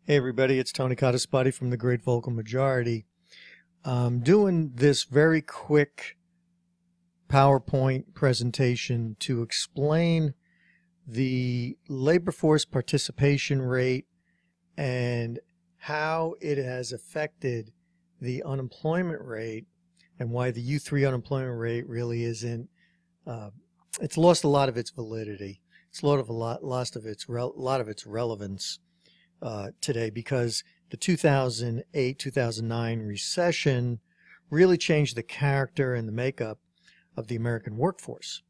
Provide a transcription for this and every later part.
Hey everybody, it's Tony Codispoti from the Great Vocal Majority. I'm doing this very quick PowerPoint presentation to explain the labor force participation rate and how it has affected the unemployment rate and why the U3 unemployment rate really isn't, it's lost a lot of its validity. It's lost a lot of its relevance today, because the 2008-2009 recession really changed the character and the makeup of the American workforce.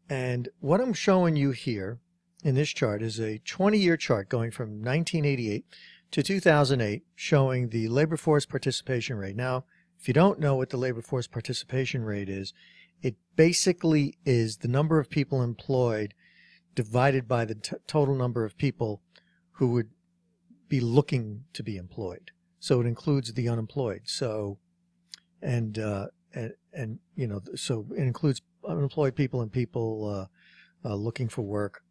And what I'm showing you here in this chart is a 20-year chart going from 1988 to 2008, showing the labor force participation rate. Now, if you don't know what the labor force participation rate is, it basically is the number of people employed divided by the total number of people who would be looking to be employed. So it includes the unemployed. So, and you know, so it includes unemployed people and people looking for work,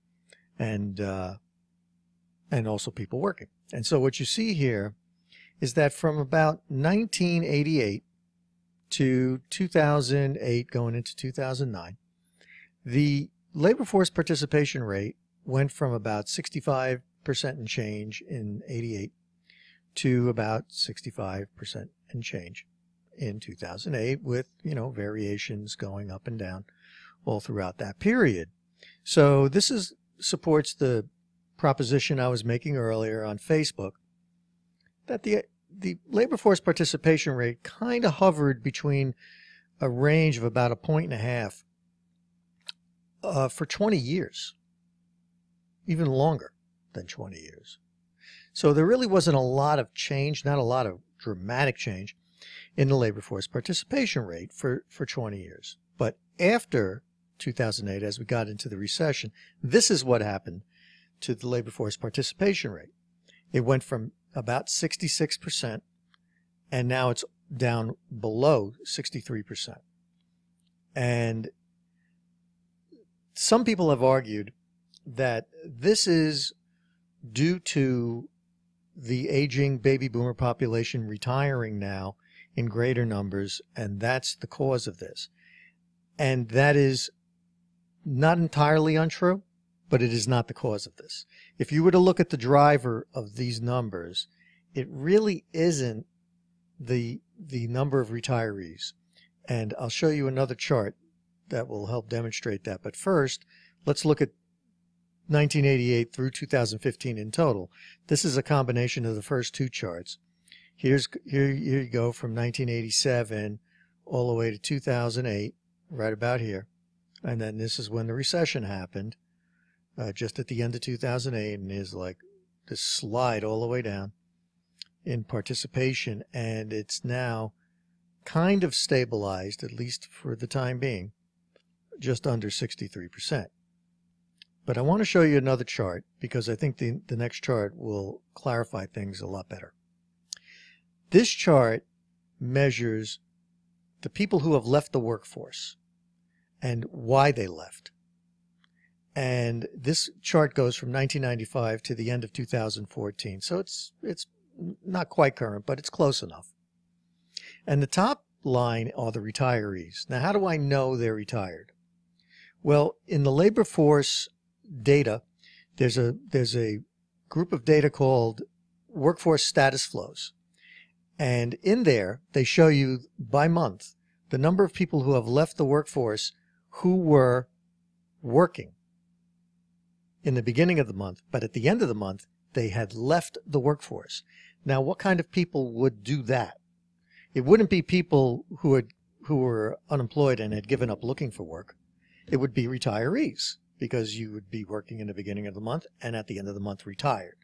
and also people working. And so what you see here is that from about 1988 to 2008, going into 2009, the labor force participation rate went from about 65% and change in 88 to about 65% and change in 2008, with, you know, variations going up and down all throughout that period. So this supports the proposition I was making earlier on Facebook, that the labor force participation rate kind of hovered between a range of about 1.5 for 20 years, even longer than 20 years. So there really wasn't a lot of change, not a lot of dramatic change in the labor force participation rate for 20 years. But after 2008, as we got into the recession, this is what happened to the labor force participation rate. It went from about 66%, and now it's down below 63%. And some people have argued that this is due to the aging baby boomer population retiring now in greater numbers, and that's the cause of this. And that is not entirely untrue, but it is not the cause of this. If you were to look at the driver of these numbers, it really isn't the number of retirees. And I'll show you another chart that will help demonstrate that. But first, let's look at 1988 through 2015 in total. This is a combination of the first two charts. Here you go from 1987 all the way to 2008, right about here. And then this is when the recession happened, just at the end of 2008, and there's like this slide all the way down in participation, and it's now kind of stabilized, at least for the time being, just under 63%. But I want to show you another chart, because I think the next chart will clarify things a lot better. This chart measures the people who have left the workforce and why they left. And this chart goes from 1995 to the end of 2014. So it's not quite current, but it's close enough. And the top line are the retirees. Now, how do I know they're retired? Well, in the labor force data, there's a group of data called workforce status flows. And in there, they show you by month the number of people who have left the workforce who were working in the beginning of the month, but at the end of the month, they had left the workforce. Now, what kind of people would do that? It wouldn't be people who were unemployed and had given up looking for work. It would be retirees, because you would be working in the beginning of the month and at the end of the month retired.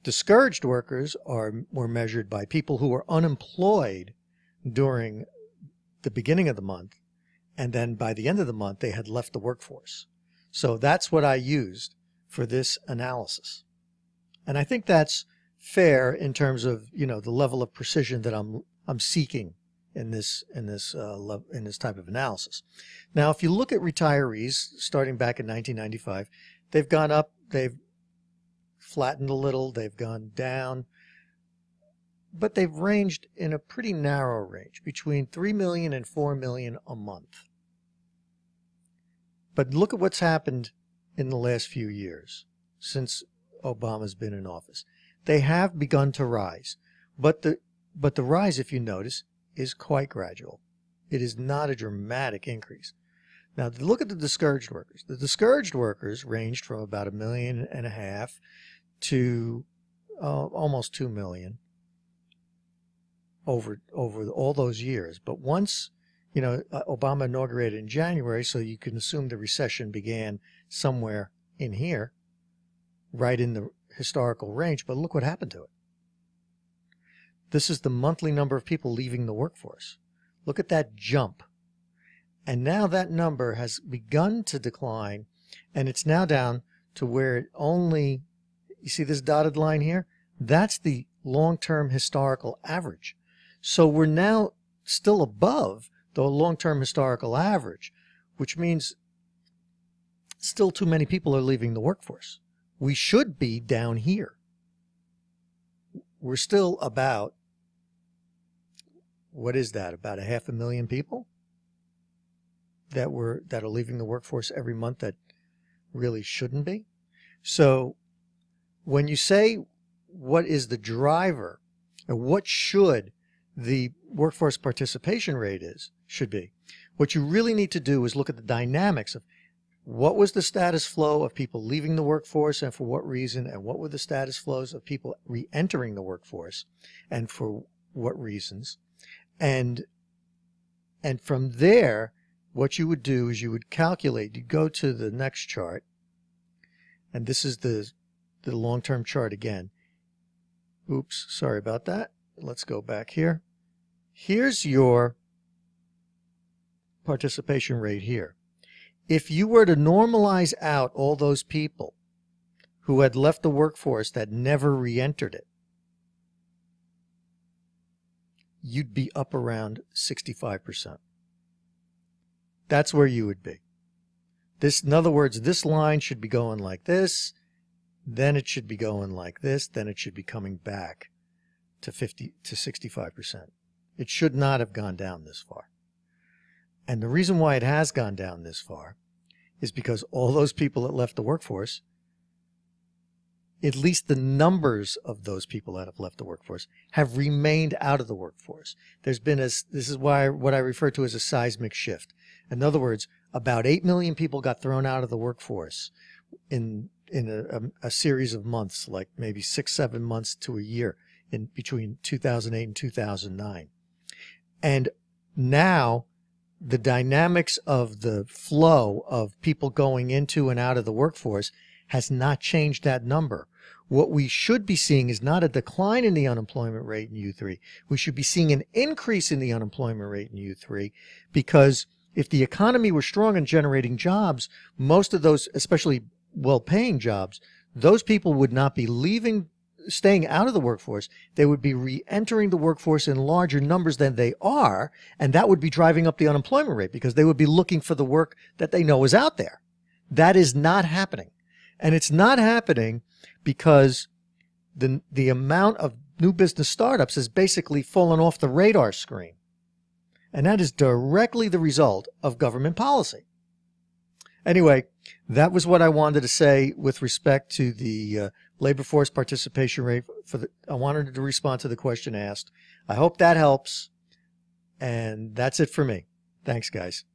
Discouraged workers were measured by people who were unemployed during the beginning of the month, and then by the end of the month they had left the workforce. So that's what I used for this analysis. And I think that's fair in terms of, you know, the level of precision that I'm seeking in this type of analysis. Now, if you look at retirees starting back in 1995, they've gone up, they've flattened a little, they've gone down, but they've ranged in a pretty narrow range, between 3 million and 4 million a month. But look at what's happened in the last few years since Obama's been in office. They have begun to rise, but the rise, if you notice, is quite gradual. It is not a dramatic increase. Now, look at the discouraged workers. The discouraged workers ranged from about 1.5 million to almost 2 million over all those years. But once, Obama inaugurated in January, so you can assume the recession began somewhere in here, right in the historical range. But look what happened to it. This is the monthly number of people leaving the workforce. Look at that jump. And now that number has begun to decline, and it's now down to where it only, you see this dotted line here? That's the long-term historical average. So we're now still above the long-term historical average, which means still too many people are leaving the workforce. We should be down here. We're still about, what is that, about 500,000 people that are leaving the workforce every month that really shouldn't be. So when you say what is the driver, or what should the workforce participation rate should be, what you really need to do is look at the dynamics of what was the status flow of people leaving the workforce and for what reason, and what were the status flows of people re-entering the workforce and for what reasons. And from there, what you would do is you would calculate, you go to the next chart, and this is the long-term chart again. Oops, sorry about that. Let's go back here. Here's your participation rate here. If you were to normalize out all those people who had left the workforce that never re-entered it, you'd be up around 65%. That's where you would be. In other words, this line should be going like this, then it should be going like this, then it should be coming back to 65%. It should not have gone down this far. And the reason why it has gone down this far is because all those people that left the workforce, at least the numbers of those people that have left the workforce, have remained out of the workforce. There's been this is why what I refer to as a seismic shift. In other words, about 8 million people got thrown out of the workforce in a series of months, like maybe 6-7 months to a year in between 2008 and 2009. And now the dynamics of the flow of people going into and out of the workforce has not changed that number. What we should be seeing is not a decline in the unemployment rate in U3. We should be seeing an increase in the unemployment rate in U3, because if the economy were strong and generating jobs, most of those, especially well-paying jobs, those people would not be staying out of the workforce. They would be re-entering the workforce in larger numbers than they are, and that would be driving up the unemployment rate because they would be looking for the work that they know is out there. That is not happening. And it's not happening because the amount of new business startups has basically fallen off the radar screen. And that is directly the result of government policy. Anyway, that was what I wanted to say with respect to the labor force participation rate. I wanted to respond to the question asked. I hope that helps. And that's it for me. Thanks, guys.